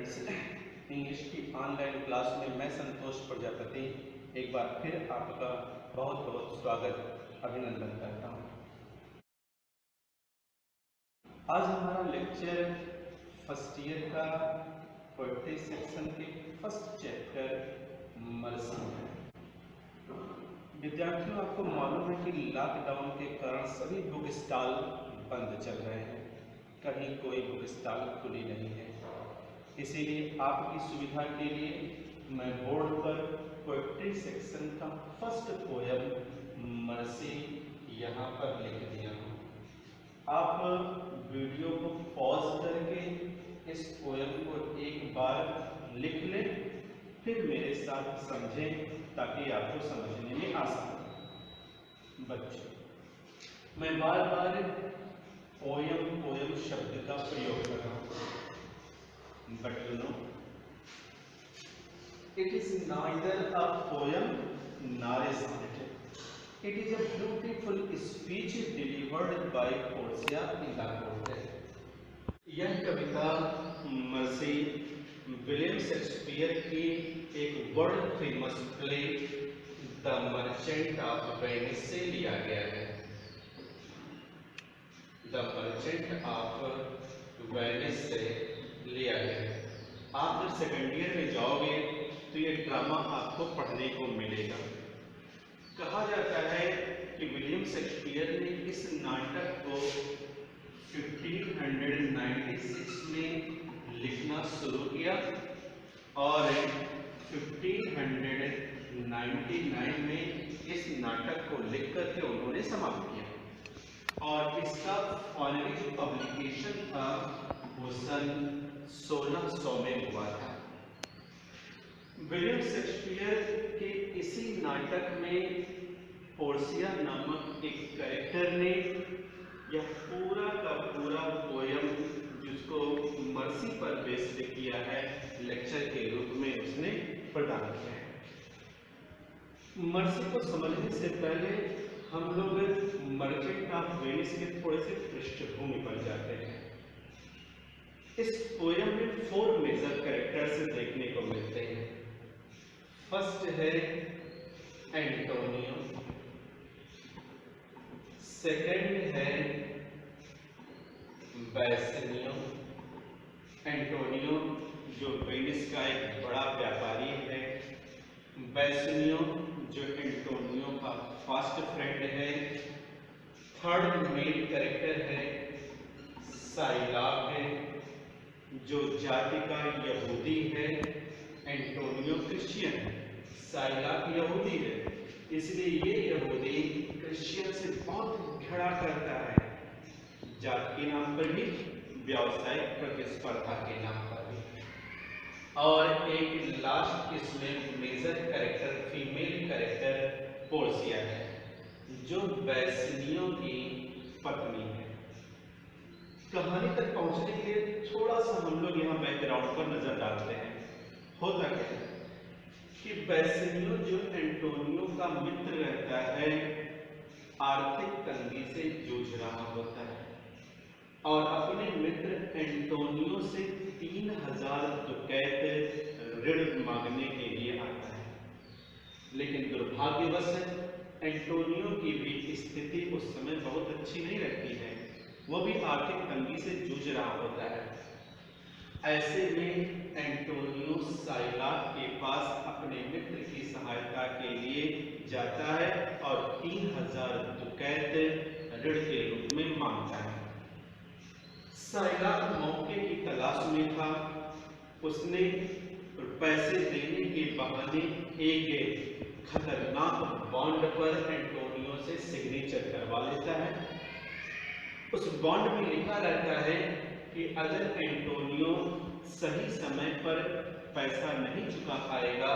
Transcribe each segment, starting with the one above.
Studies English की online class में मैं संतोष प्रजापति एक बार फिर आपका बहुत बहुत स्वागत अभिनंदन करता हूँ। आज हमारा लेक्चर फर्स्ट ईयर का पोएट्री सेक्शन के फर्स्ट चैप्टर मर्सी है। विद्यार्थियों, आपको मालूम है कि लॉकडाउन के कारण सभी बुक स्टॉल बंद चल रहे हैं, कहीं कोई बुक स्टॉल खुली नहीं है। इसीलिए आपकी सुविधा के लिए मैं बोर्ड पर पोएट्री सेक्शन का फर्स्ट पोयम मर्सी यहाँ पर लिख दिया हूँ। आप वीडियो को पॉज करके इस पोयम को एक बार लिख लें, फिर मेरे साथ समझें ताकि आपको समझने में आसान हो। बच्चों, मैं बार बार पोयम शब्द का प्रयोग कर रहा हूँ, but you know, it is neither a poem nor a sonnet. It is a beautiful speech delivered by Portia in the court. यह कविता मर्सी विलियम शेक्सपियर की एक world famous play the merchant of Venice से लिया गया है। The merchant of Venice से लिया गया। आप जब सेकेंड ईयर में जाओगे तो ये ड्रामा आपको पढ़ने को मिलेगा। कहा जाता है कि विलियम शेक्सपियर ने इस नाटक को 1596 में लिखना शुरू किया और 1599 में इस नाटक को लिख करके उन्होंने समाप्त किया और इसका फाइनली जो पब्लिकेशन था वो सन 1600 में हुआ था। विलियम शेक्सपियर के इसी नाटक में पोर्सिया नामक एक कैरेक्टर ने यह पूरा का पूरा पोयम जिसको मर्सी पर बेस्ड किया है लेक्चर के रूप में उसने प्रदान किया है। मर्सी को समझने से पहले हम लोग मर्चेंट ऑफ वेनिस के थोड़े से पृष्ठभूमि पर जाते हैं। इस पोयम में 4 मेजर कैरेक्टर्स देखने को मिलते हैं। फर्स्ट है एंटोनियो, सेकंड है बेसिलियो। एंटोनियो जो वेनिस का एक बड़ा व्यापारी है, बेसिलियो जो एंटोनियो का फास्ट फ्रेंड है। थर्ड मेन कैरेक्टर है साइलाक है जो जाति का यहूदी है। एंटोनियो क्रिश्चियन है, साइलाक यहूदी है, इसलिए ये यहूदी क्रिश्चियन से बहुत घृणा करता है, जात के नाम पर भी, व्यावसायिक प्रतिस्पर्धा के नाम पर भी। और एक लास्ट इसमें major character female character Portia है जो बेसिलियो की पत्नी है। कहानी तक पहुंचने के लिए थोड़ा सा हम लोग यहाँ बैकग्राउंड पर नजर डालते हैं। होता क्या है कि बेसिलियो जो एंटोनियो का मित्र रहता है आर्थिक तंगी से जूझ रहा होता है और अपने मित्र एंटोनियो से 3000 दुकैत ऋण मांगने के लिए आता है। लेकिन दुर्भाग्यवश एंटोनियो की भी स्थिति उस समय बहुत अच्छी नहीं रहती है, वो भी आर्थिक तंगी से जूझ रहा होता है। ऐसे में एंटोनियो साइलाक के पास अपने मित्र की सहायता के लिए जाता है और 3000 दुकैत ऋण के रूप में मांगता है। साइलाक मौके की तलाश में था, उसने पैसे देने के बहाने एक खतरनाक बॉन्ड पर एंटोनियो से सिग्नेचर करवा लेता है। उस बॉन्ड में लिखा रहता है कि अगर एंटोनियो सही समय पर पैसा नहीं चुका पाएगा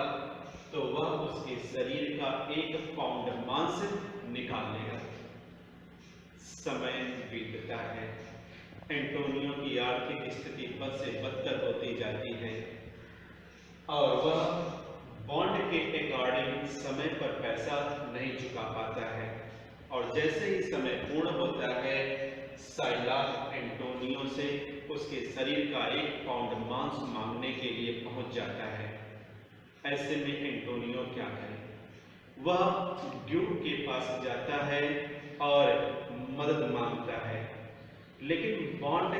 तो वह उसके शरीर का 1 पाउंड मांस निकाल लेगा। समय बीतता है, एंटोनियो की आर्थिक स्थिति बद से बदतर होती जाती है और वह बॉन्ड के अकॉर्डिंग समय पर पैसा नहीं चुका पाता है। और जैसे ही समय पूर्ण होता है साइलाक एंटोनियो से उसके शरीर का 1 पाउंड मांस मांगने के पहुंच जाता है। ऐसे में एंटोनियो क्या करे? वह ड्यूक के पास जाता है और मदद मांगता है, लेकिन बॉन्ड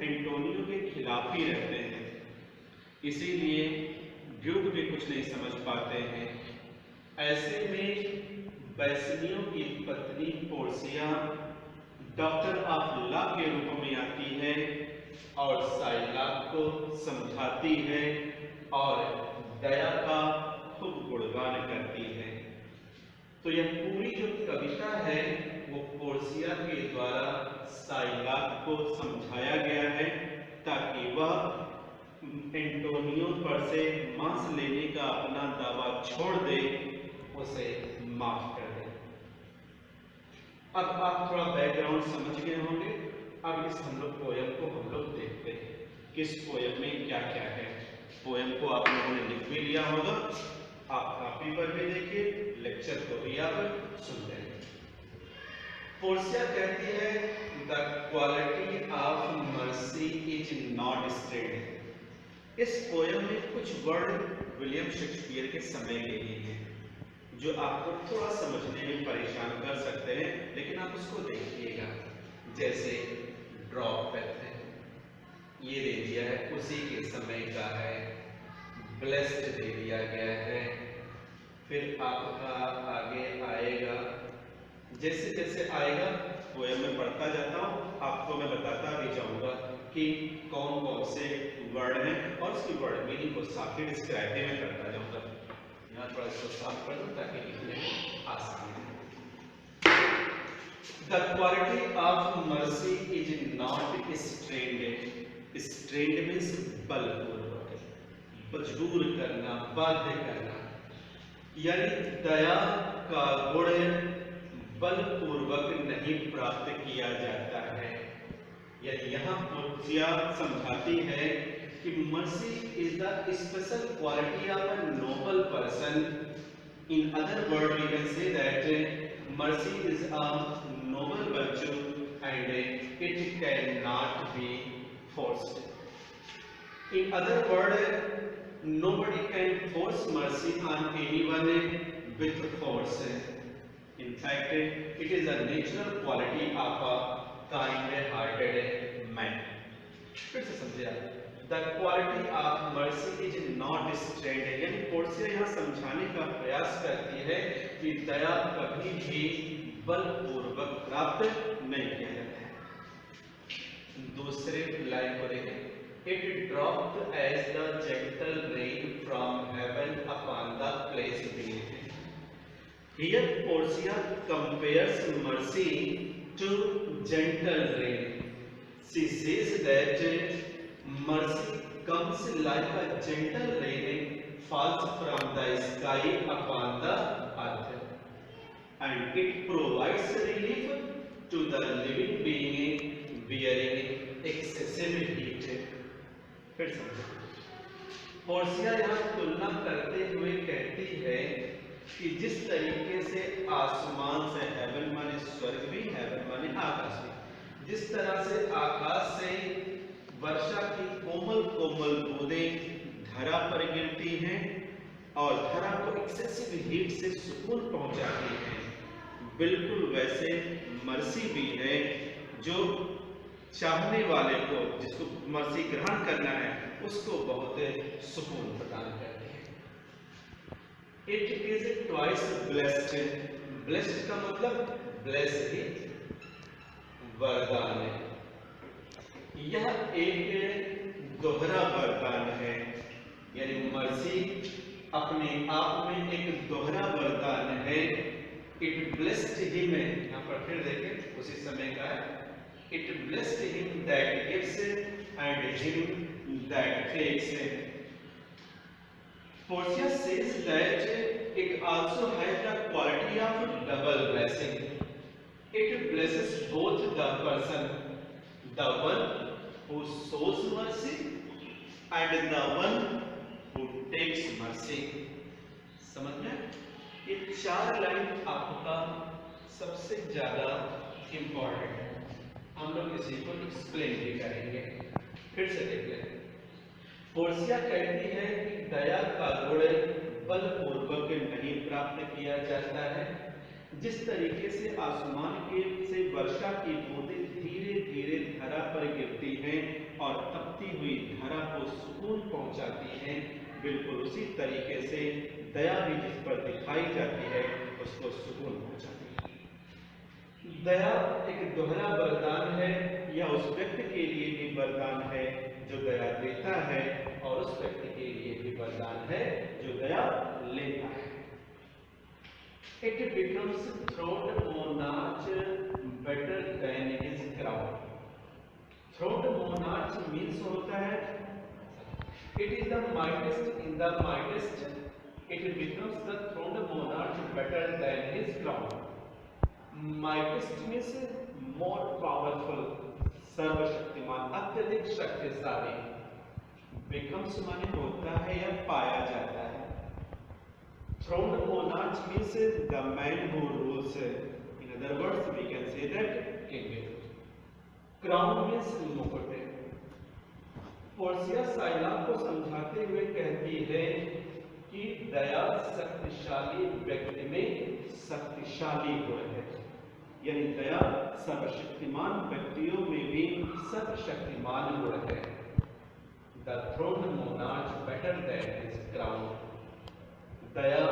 एंटोनियो के खिलाफ ही रहते हैं, इसीलिए ड्यूक भी कुछ नहीं समझ पाते हैं। ऐसे में बेसिलियो की पत्नी पोर्सिया डॉक्टर ऑफ लॉ के रूप में आती है और साइलाक को समझाती है और दया का खूब गुणगान करती है। तो यह पूरी जो कविता है वो पोर्सिया के द्वारा साइलाक को समझाया गया है ताकि वह एंटोनियो पर से मांस लेने का अपना दावा छोड़ दे, उसे माफ कर दे। अब आप थोड़ा बैकग्राउंड समझ गए होंगे। अब इस हम लोग पोयम को हम लोग देखते हैं किस पोयम में क्या क्या है। पोयम को आप लोगों ने लिख भी लिया होगा, आप कॉपी पर भी देखिए, लेक्चर को भी आप सुनते हैं। पोर्सिया कहती है the quality of mercy is not strained. इस पोयम में कुछ वर्ड विलियम शेक्सपियर के समय के लिए हैं जो आपको थोड़ा समझने में परेशान कर सकते हैं, लेकिन आप उसको देखिएगा। जैसे ड्रॉप है, ये दे दिया है, उसी के समय का है। ब्लेस्ड दे दिया गया है। फिर आपका आगे आएगा, जैसे जैसे आएगा पोयम में पढ़ता जाता हूँ, आपको मैं बताता भी जाऊंगा कि कौन कौन से वर्ड हैं और उसकी वर्ड मीनिंग को साथ ही डिस्क्राइब में करता जाऊंगा। यहाँ थोड़ा इसको साफ कर दूं ताकि लिखने में आसान हो। The quality of mercy is not strained. Strained means बलपूर्वक, मजबूर करना, बाध्य करना, यानी दया का गुण बलपूर्वक नहीं प्राप्त किया जाता है। यानी यहाँ पोर्सिया समझाती है कि mercy is the special quality of a noble person. In other word we can say that mercy is a noble virtue and it can not be forced. In other words, nobody can force mercy on anyone with force. In fact, it is a natural quality of a kind-hearted man. फिर से समझिए, The quality of mercy is not strained. यानी Portia यहाँ समझाने का प्रयास करती है कि दया कभी भी बलपूर्वक प्राप्त नहीं किया जाता है। दूसरे लाइन को देखें। It dropped as the gentle rain from heaven upon the place beneath. Here Portia compares mercy to gentle rain. She says that mercy comes like a gentle rain falls from the sky upon the earth, and it provides relief to the living being bearing excessive heat. फिर समझो, Portia यहाँ तुलना करते हुए कहती है कि जिस तरीके से आसमान से, हेवन माने स्वर्ग भी, हेवन माने आकाश भी, जिस तरह से आकाश से वर्षा की कोमल कोमल बूंदें धरा पर गिरती हैं और धरा को एक्सेसिव हीट से सुकून पहुंचाती हैं, बिल्कुल वैसे मर्सी भी है जो चाहने वाले को, जिसको मर्सी ग्रहण करना है, उसको बहुत सुकून प्रदान करती है। It is twice blessed. Blessed का मतलब ब्लेस ही, वरदान है। यह एक दोहरा वरदान है, यानी मर्सी अपने आप में एक दोहरा वरदान है। इट ब्लेस्ड हिम, यहाँ पर फिर देखें उसी समय का है। It blessed him that gives and him that takes. Portia says that it also has the quality of double blessing. It blesses both the person, the one who shows mercy and the one who takes mercy. समझ में? ये चार line आपका सबसे ज्यादा important है। हम लोग इसी को एक्सप्लेन भी करेंगे। फिर से देख लें। पोर्सिया कहती है कि दया का गुण बलपूर्वक नहीं प्राप्त किया जाता है। जिस तरीके से आसमान के से वर्षा की बूंदें धीरे धीरे धरा पर गिरती हैं और तपती हुई धरा को सुकून पहुंचाती हैं, बिल्कुल उसी तरीके से दया भी जिस पर दिखाई जाती है उसको सुकून पहुंचाती है। दया एक दोहरा वरदान है, या उस व्यक्ति के लिए भी वरदान है जो दया देता है, और उस व्यक्ति के लिए भी वरदान है जो दया लेता है। It becomes throned monarch better than his crown. Throned monarch means होता है it is the mightiest in the mightiest. It becomes the throned monarch better than his crown. Mightiest means more powerful, सर्वशक्तिमान, अत्यधिक शक्तिशाली। Becomes माने होता है या पाया जाता है। Throned monarch means the man who rules. In other words, we can say that king. Crown means मुकुट। पोर्सिया साइलाब को समझाते हुए कहती है कि दया शक्तिशाली व्यक्ति में शक्तिशाली गुण है, यानी दया सर्वशक्तिमान व्यक्तियों में भी सर्वशक्तिमान गुण है। The throned monarch better than his crown. दया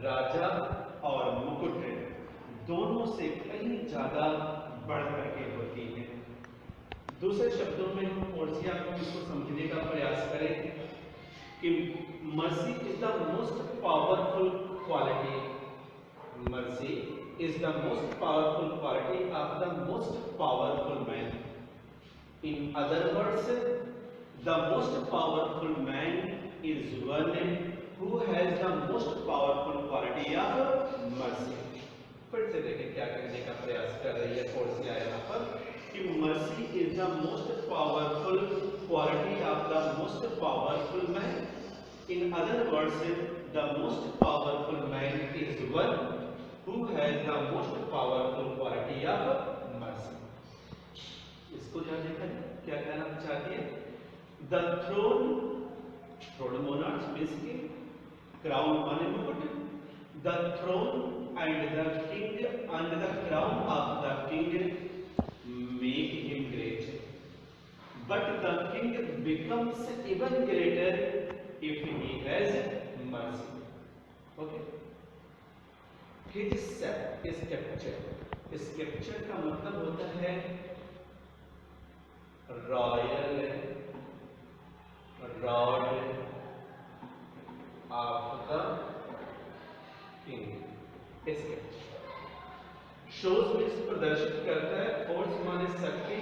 राजा और मुकुट दोनों से कहीं ज्यादा बढ़ करके होती है। दूसरे शब्दों में हम पोर्सिया को इसको समझने का प्रयास करें कि mercy is the most powerful quality. Mercy is the most powerful quality of the most powerful man. In other words, the most powerful man is one who has the most powerful quality of mercy. फिर से देखें क्या कहने का प्रयास कर रही है पोर्सिया यहाँ पर कि mercy is the most powerful quality of the most powerful man. In other words, the most powerful man is one who has the most powerful quality of mercy. इसको ध्यान देखा जाए क्या कहना चाहती है। The throne monarch basically crown माने मुकुट, the throne and the king and the crown of the king make him great, but the king becomes even greater if he has mercy. Okay, his scepter का मतलब होता है royal rod of the king. Shows में प्रदर्शित करता है। Force माने शक्ति,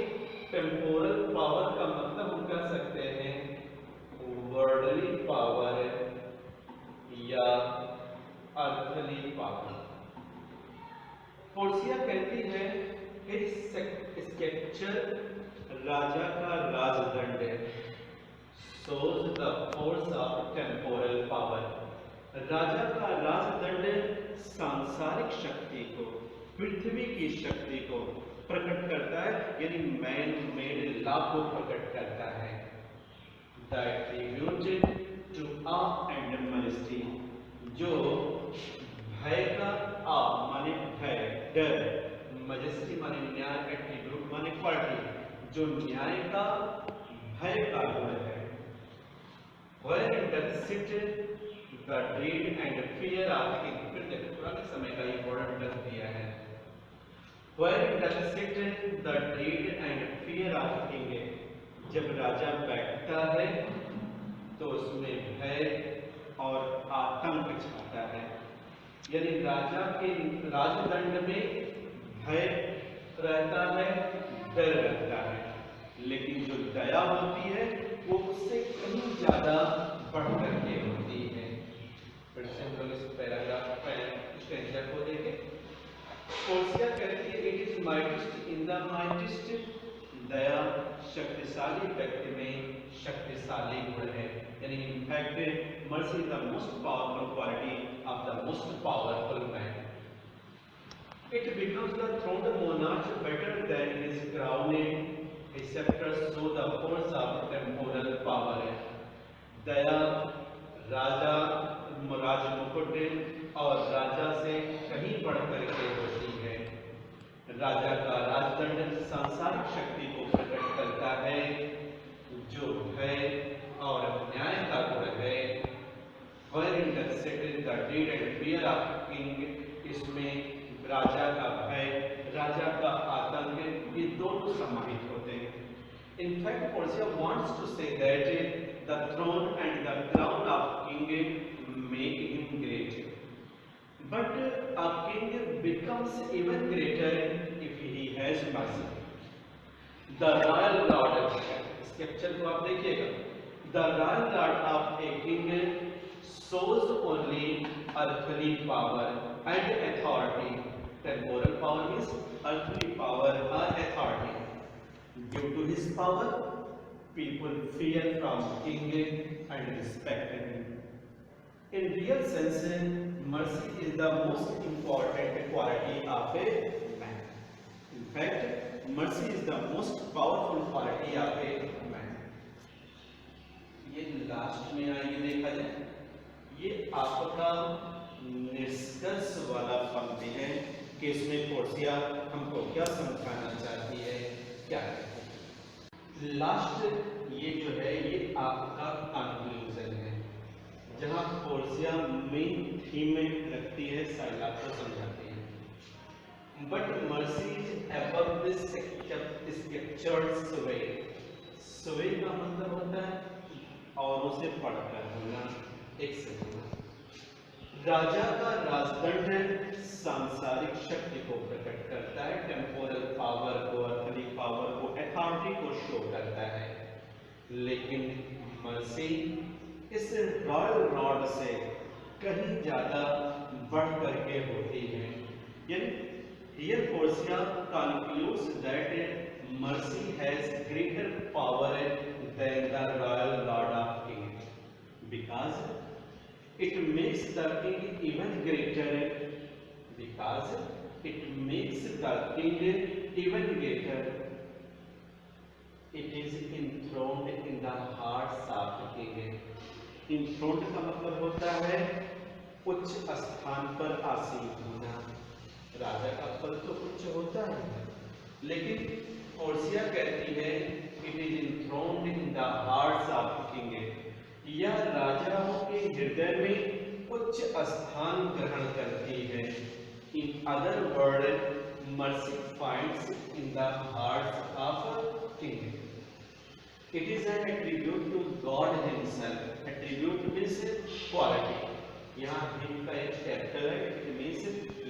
टेम्पोरल पावर का मतलब हम कह सकते हैं वर्ल्डली पावर या अर्थली पावर। पोर्सिया कहती है कि स्केप्चर राजा का राजदंड है। shows the force of temporal power. राजा का राजदंड सांसारिक शक्ति को, पृथ्वी की शक्ति को प्रकट करता है, यानी मैन मेड लॉ को प्रकट करता है। The attribute to awe and majesty, जो भय का awe माने भय डर, majesty माने न्याय, एट्रीब्यूट माने क्वालिटी, जो न्याय का भय का गुण है। Where does sit the dread and fear of king? फिर देखो पुराने समय का ये वर्ड डर दिया है। Where does sit the dread and fear of king? जब राजा बैठता है तो उसमें भय और आतंक छाता है, यानी राजा के राजदंड में भय रहता है, डर रहता है, लेकिन जो दया होती है वो उससे कहीं ज्यादा बढ़ करके होती है। फिर से हम लोग इस पैराग्राफ स्टेंजा को देखें। पोर्सिया कहती है इट इज माइटिस्ट इन द माइटिस्ट। दया शक्तिशाली व्यक्ति में शक्तिशाली गुण है, यानी in fact mercy is the most powerful quality of the most powerful man. It becomes the throned monarch better than his crown, a scepter show the force of temporal power. दया राजा राज मुकुट और राजा से कहीं बढ़ करके होती है। राजा का राजदंड सांसारिक शक्ति को प्रकट करता है, जो भय और न्याय का गुण है। Wherein the settle the dread and fear of king, इसमें राजा का भय, राजा का आतंक, ये दोनों समाहित होते हैं। In fact, Portia wants to say that the throne and the crown of king make him great, but a king becomes even greater if he has mercy. The royal lord, scripture को आप देखिएगा, the royal lord of a king shows only earthly power and authority. Temporal power is earthly power or authority. Due to his power, people fear from king and respect him. In real sense, mercy is the most important quality of a man. In fact, mercy is the most powerful quality of a man. ये last में आइए देखा जाए, ये आपका निष्कर्ष वाला पंक्ति है कि इसमें पोर्सिया हमको क्या समझाना चाहती है, क्या है। लास्ट ये जो है ये आपका कंक्लूजन है, जहां पोर्सिया मेन थीम रखती है, साइलाब को समझाती है। But mercy is above this sceptred sway. Sway का मतलब होता है और उसे पढ़कर होना, एक सेकंड। राजा का राजदंड सांसारिक शक्ति को प्रकट करता है, टेम्पोरल पावर को, अर्थली पावर को, अथॉरिटी को शो करता है। लेकिन मर्सी इस रॉयल रॉड से कहीं ज्यादा बढ़ करके होती है। यानी here Portia concludes that mercy has greater power than the royal lord of king, because it makes the king even greater, because it makes the king even greater. It is enthroned in the hearts of the king. Enthroned का मतलब होता है उच्च स्थान पर आसीन होना। राजा का पद तो उच्च होता है, लेकिन पोर्सिया कहती है it is enthroned in the hearts of the king. यह राजाओं के हृदय में उच्च स्थान ग्रहण करती है। In other word, mercy finds in the hearts of king. It is an attribute to God himself. Attribute means quality. यहाँ हिम का एक कैपिटल है, इट मीन्स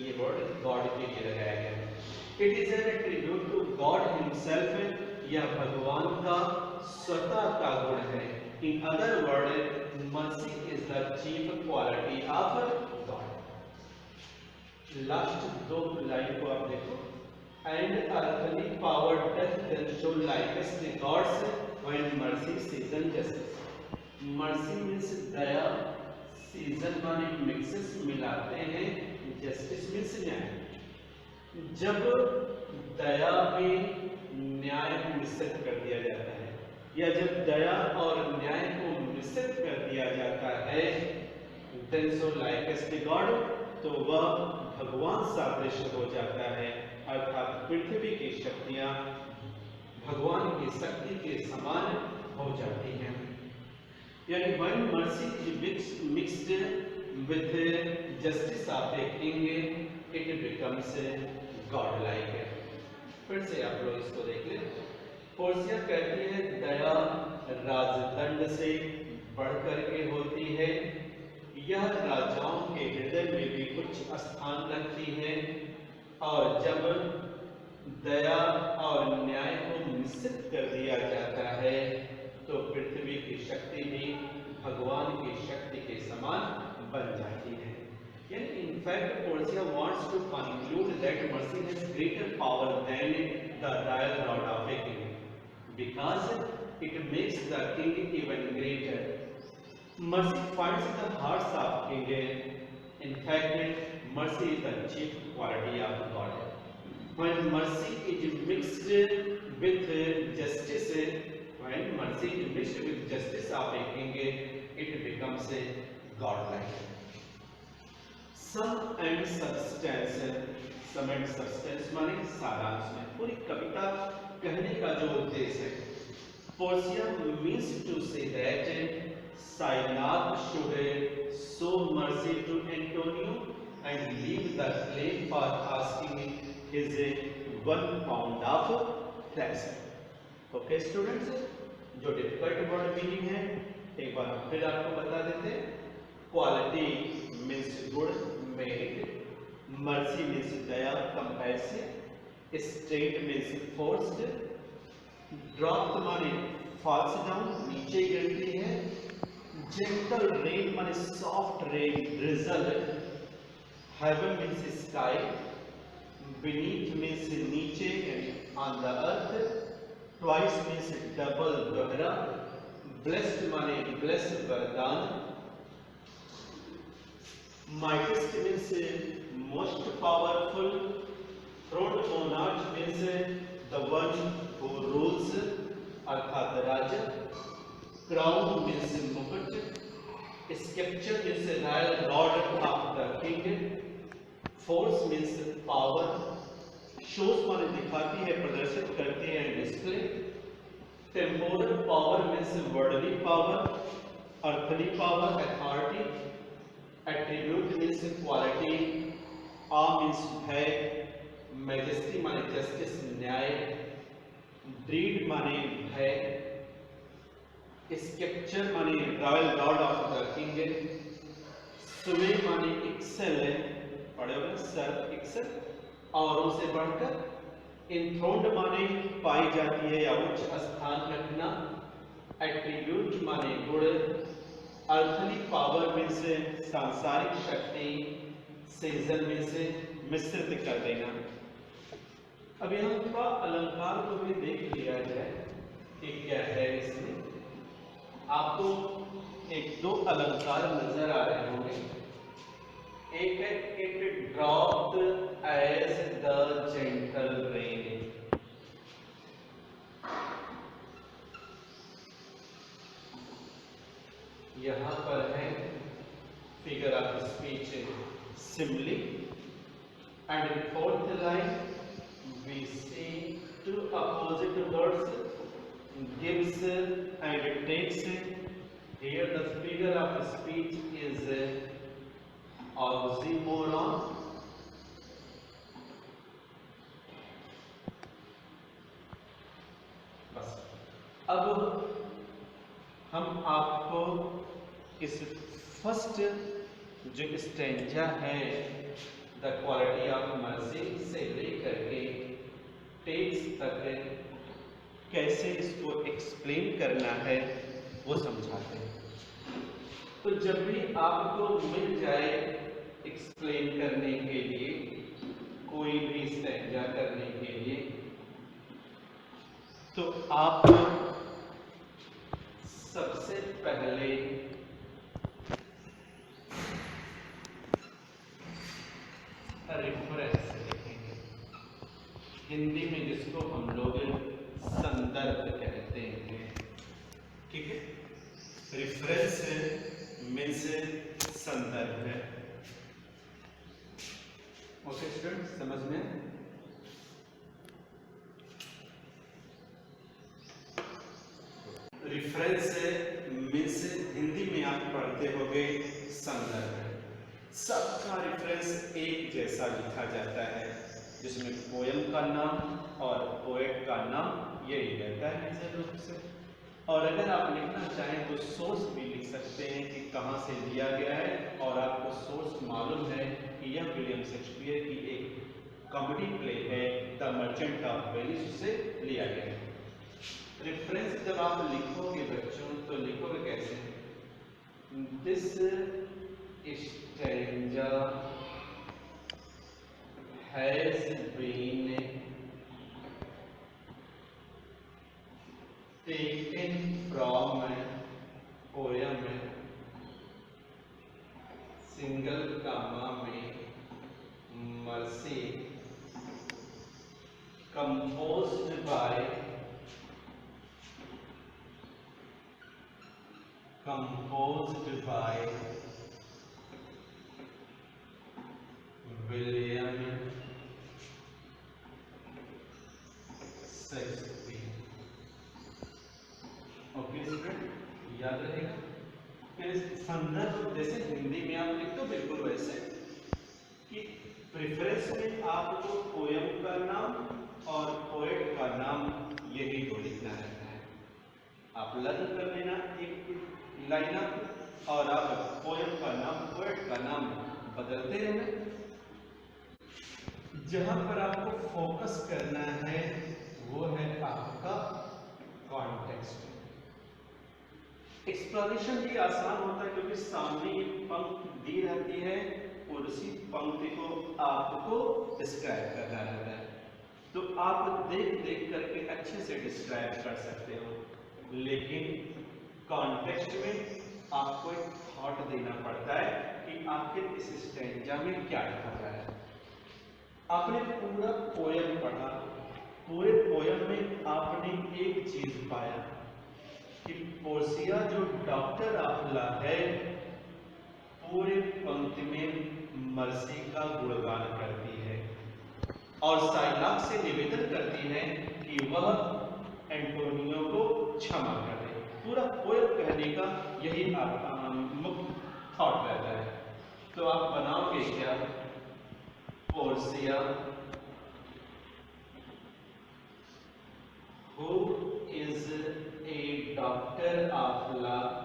ये वर्ड गॉड के लिए लगाया गया है। It is an attribute to God himself. यह भगवान का स्वतः का गुण है। In other words, mercy is the chief quality of God. Last दो लाइन को आप देखो, and earthly power does then show like us the gods when mercy season justice. Mercy means Daya, season माने mixes मिलाते हैं, justice means न्याय। जब दया में न्याय मिश्रित कर दिया जाता है, या जब दया और न्याय को मिश्रित कर दिया जाता है, then so like as the God, तो वह भगवान सादृश हो जाता है। अर्थात पृथ्वी की शक्तियां भगवान की शक्ति के समान हो जाती हैं। यानी when mercy is mixed with justice of a king, it becomes God-like। फिर से आप लोग इसको देख लें। पोर्सिया कहती है दया राजदंड से बढ़कर के होती है। यह राजाओं के हृदय में भी कुछ स्थान रखती है, और जब दया और न्याय को मिश्रित कर दिया जाता है तो पृथ्वी की शक्ति भी भगवान की शक्ति के समान बन जाती है। In fact, Portia wants to conclude that mercy has greater power than the royal rod of a king, because it makes the king even greater. Mercy finds the hearts of king. In fact, mercy is the chief quality of God. When mercy is mixed with justice, when mercy is mixed with justice of a king, से Godlike. Some and substance माने सारांश में। पूरी कविता कहने का जो उद्देश्य है, Portia means to say that Shylock should show mercy to Antonio and leave the claim for asking his 1 pound of flesh. Okay students, जो डिफिकल्ट वर्ड मीनिंग है एक बार फिर आपको बता देते हैं। Quality means good, merit. Mercy means दया, compassion. Strained means forced. Drop माने फॉल्स डाउन, नीचे गिरती है। जेंटल रेन माने soft rain, drizzle. Heaven means sky. Beneath means नीचे, on the earth. Twice means double, दोहरा। ब्लेस्ड माने ब्लेस, वरदान। Mightiest means most powerful. Throned monarch means the one who rules, अर्थात राजा। Crown means मुकुट। Sceptre means royal rod of the king। Force means power। Shows माने दिखाती है, प्रदर्शित करती है, display. Temporal power means worldly power, earthly power, authority। Attribute means quality। awe means भय। majesty माने justice, न्याय। dread माने भय। sceptre माने royal lord of the king। sway माने excel, पढ़े हुए सर, excel, औरों से बढ़कर। enthroned माने पाई जाती है या उच्च स्थान रखना। attribute माने गुण। अर्थली पावर में से सांसारिक शक्ति। सीजन में से मिश्रित कर देना। अब यहाँ थोड़ा अलंकार को भी देख लिया जाए कि क्या है इसमें। आपको एक दो अलंकार नजर आ रहे होंगे। एक है it dropped as the gentle rain. यहाँ पर है figure of speech simile. And in fourth line we see two opposite words gives and takes. Here the figure of speech is oxymoron. बस अब हम आपको इस फर्स्ट जो स्टैंजा है द क्वालिटी ऑफ मर्सी से लेकर के टेक्स तक कैसे इसको एक्सप्लेन करना है वो समझाते हैं। तो जब भी आपको मिल जाए एक्सप्लेन करने के लिए, कोई भी स्टैंजा करने के लिए, तो आप सबसे पहले रेफरेंस लिखेंगे। हिंदी में जिसको हम लोग संदर्भ कहते हैं, ठीक है। रेफरेंस मीन्स संदर्भ है। ओके स्टूडेंट, समझ में? रेफरेंस मीन्स हिंदी में आप पढ़ते होंगे संदर्भ। सबका रेफरेंस एक जैसा लिखा जाता है, जिसमें पोयम का नाम और पोएट का नाम यही रहता है निश्चित रूप से। और अगर आप लिखना चाहें तो सोर्स भी लिख सकते हैं कि कहाँ से लिया गया है, और आपको सोर्स मालूम है कि यह विलियम शेक्सपियर की एक कॉमेडी प्ले है द मर्चेंट ऑफ वेनिस से लिया गया है। रेफरेंस जब आप लिखोगे बच्चों तो लिखोगे कैसे? This stanza has been taken from poem single comma में mercy composed by composed by William Shakespeare. Okay student, याद रहेगा। फिर संदर्भ जैसे हिंदी में आप लिख दो बिल्कुल वैसे कि प्रेफरेंस में आपको पोयम का नाम और पोएट का नाम यही दो लिखना रहता है। आप लर्न कर लेना एक लाइन अप और आप पोयम का नाम पोएट का नाम बदलते रहना। जहां पर आपको फोकस करना है वो है आपका कॉन्टेक्स्ट। एक्सप्लेनेशन भी आसान होता है क्योंकि सामने एक पंक्ति दी रहती है और उसी पंक्ति को आपको डिस्क्राइब करना रहता है, तो आप देख देख करके अच्छे से डिस्क्राइब कर सकते हो। लेकिन कॉन्टेक्स्ट में आपको एक थॉट देना पड़ता है कि आखिर इस स्टैंजा में क्या लिखा रहा है। आपने पूरा पोयम पढ़ा, पूरे पोयम में आपने एक चीज पाया कि पोर्सिया जो डॉक्टर आफला है पूरे पंक्ति में मर्सी का गुणगान करती है और साइलाक से निवेदन करती है कि वह एंटोनियो को क्षमा कर दे। पूरा पोयम कहने का यही आपका मुख्य थॉट रहता है। तो आप बनाओगे क्या? Portia who is a doctor of love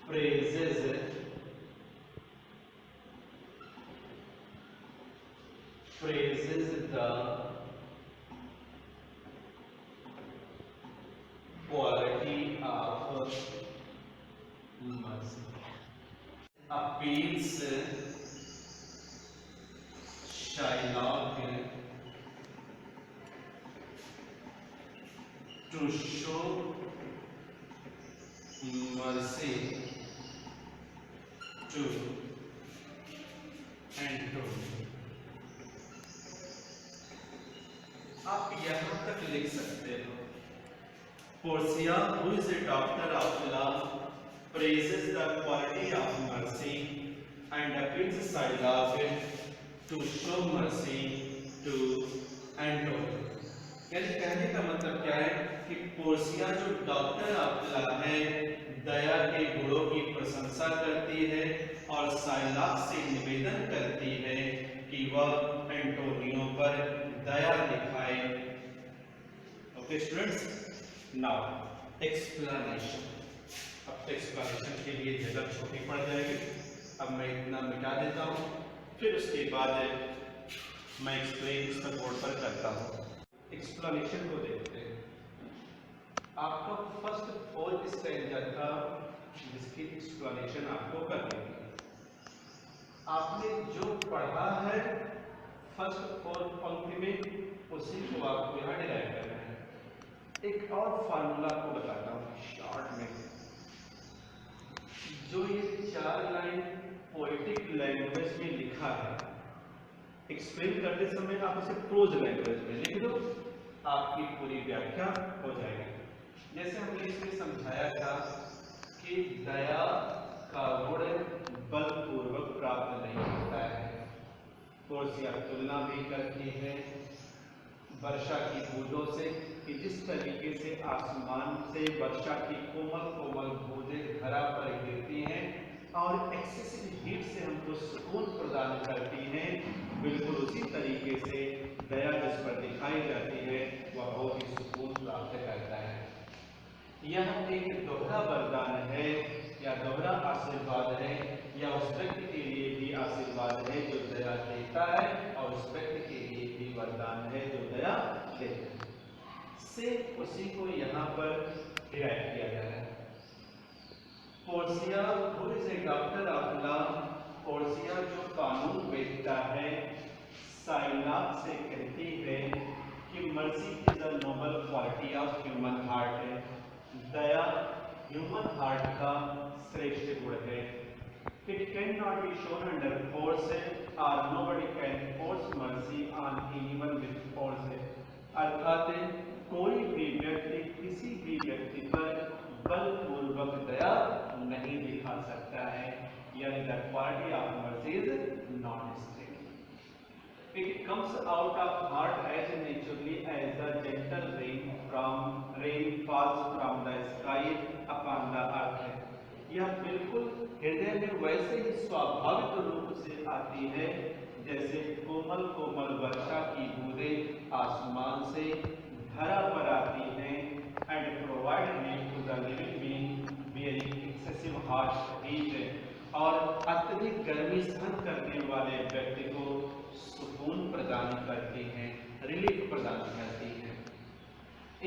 praises the quality of mercy, appeals Shylock to show mercy to Antonio। आप यहां तक लिख सकते हो Portia who is a doctor of love praises the quality of mercy and appeals Shylock to show mercy to Antonio। यानी कहने का मतलब क्या है कि पोर्सिया जो डॉक्टर आफला है दया के गुणों की प्रशंसा करती है और साइलाक से निवेदन करती है कि वह एंटोनियो पर दया दिखाए। Okay students, now explanation. अब एक्सप्लेनेशन के लिए जगह छोटी पड़ जाएगी, अब मैं इतना मिटा देता हूँ, फिर उसके बाद मैं एक्सप्लेन इसका बोर्ड पर करता हूँ। एक्सप्लेनेशन को देखते हैं। आपका फर्स्ट 4 स्टैंजा था जिसकी एक्सप्लेनेशन आपको करनी है। आपने जो पढ़ा है फर्स्ट 4 पंक्ति में उसी को आपको यहाँ डिराइव करना है। एक और फार्मूला आपको बताता हूँ शॉर्ट में। जो ये 4 लाइन पोएटिक लैंग्वेज में लिखा है, एक्सप्लेन करते समय आप इसे प्रोज लैंग्वेज में लिख दो, आपकी पूरी व्याख्या हो जाएगी। जैसे हमने इसमें समझाया था कि दया का गुण बलपूर्वक प्राप्त नहीं होता है। पोर्सिया तुलना भी करती है वर्षा की बूंदों से कि जिस तरीके से आसमान से वर्षा की कोमल कोमल बूंदें धरा पर गिरती हैं और एक्सेसिव हीट से हमको सुकून प्रदान करती हैं, बिल्कुल उसी तरीके से दया जिस पर दिखाई जाती है वह बहुत ही सुकून प्राप्त करता है। यह एक दोहरा वरदान है या दोहरा आशीर्वाद है या उस व्यक्ति के लिए भी आशीर्वाद है जो दया देता है और उस व्यक्ति के लिए भी वरदान है जो दया देता है। से उसी को यहाँ पर डिराइव किया जा रहा है। Portia who is a doctor of love, Portia जो कानून बेचता है साइलाक से कहती है कि mercy is a Nobel quality of human heart, Daya human heart का श्रेष्ठ गुण है। It cannot be shown under force or nobody can force mercy on anyone with force। अर्थात कोई भी व्यक्ति किसी भी व्यक्ति पर बलपूर्वक दया नहीं दिखा सकता है, यानी the quality of mercy is not strict. It comes out of heart as naturally as the gentle rain falls from the sky upon the earth. यह बिल्कुल हृदय में वैसे ही स्वाभाविक रूप से आती है जैसे कोमल कोमल वर्षा की बूंदें आसमान से धरा पर आती हैं. And provide me to the living being bearing excessive harsh heat, और अत्यधिक गर्मी सहन करने वाले व्यक्ति को सुकून प्रदान करती हैं, रिलीफ प्रदान करती हैं.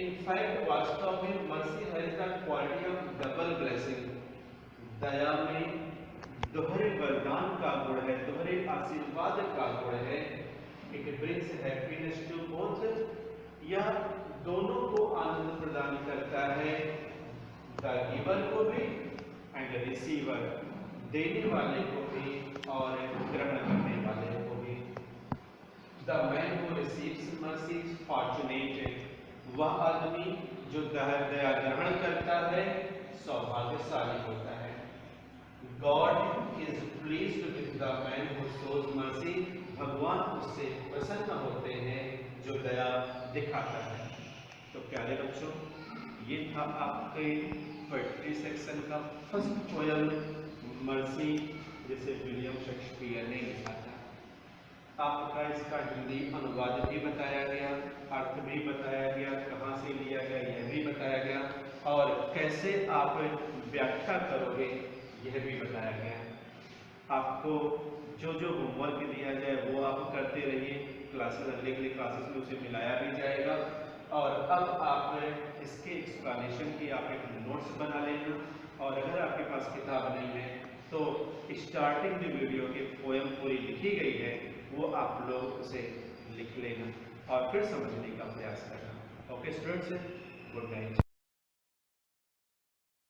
इनफैक्ट वास्तव में mercy has the quality of double blessing. दया में दोहरे वरदान का गुण है, दोहरे आशीर्वाद का गुण है. It brings happiness to both. यह दोनों को आनंद प्रदान करता है, द गिवर को भी एंड रिसीवर, देने वाले को भी और ग्रहण करने वाले को भी. The man who receives mercy is fortunate. वह आदमी जो दया ग्रहण करता है सौभाग्यशाली होता है. God is pleased with the man who shows mercy. भगवान उससे प्रसन्न होते हैं जो दया दिखाता है. तो प्यारे बच्चों, ये था आपके पोएट्री सेक्शन का फर्स्ट पोयम मर्सी, जिसे विलियम शेक्सपियर ने लिखा था. आपका इसका हिंदी अनुवाद भी बताया गया, अर्थ भी बताया गया, कहाँ से लिया गया यह भी बताया गया, और कैसे आप व्याख्या करोगे यह भी बताया गया. आपको जो जो होमवर्क दिया जाए वो आप करते रहिए. क्लासेस अगले क्लासेस में उसे मिलाया भी जाएगा. और अब आप इसके एक्सप्लेनेशन की आप एक नोट्स बना लेना. और अगर आपके पास किताब नहीं है तो स्टार्टिंग द वीडियो की पोएम पूरी लिखी गई है, वो आप लोग उसे लिख लेना और फिर समझने का प्रयास करना. Okay students, good night.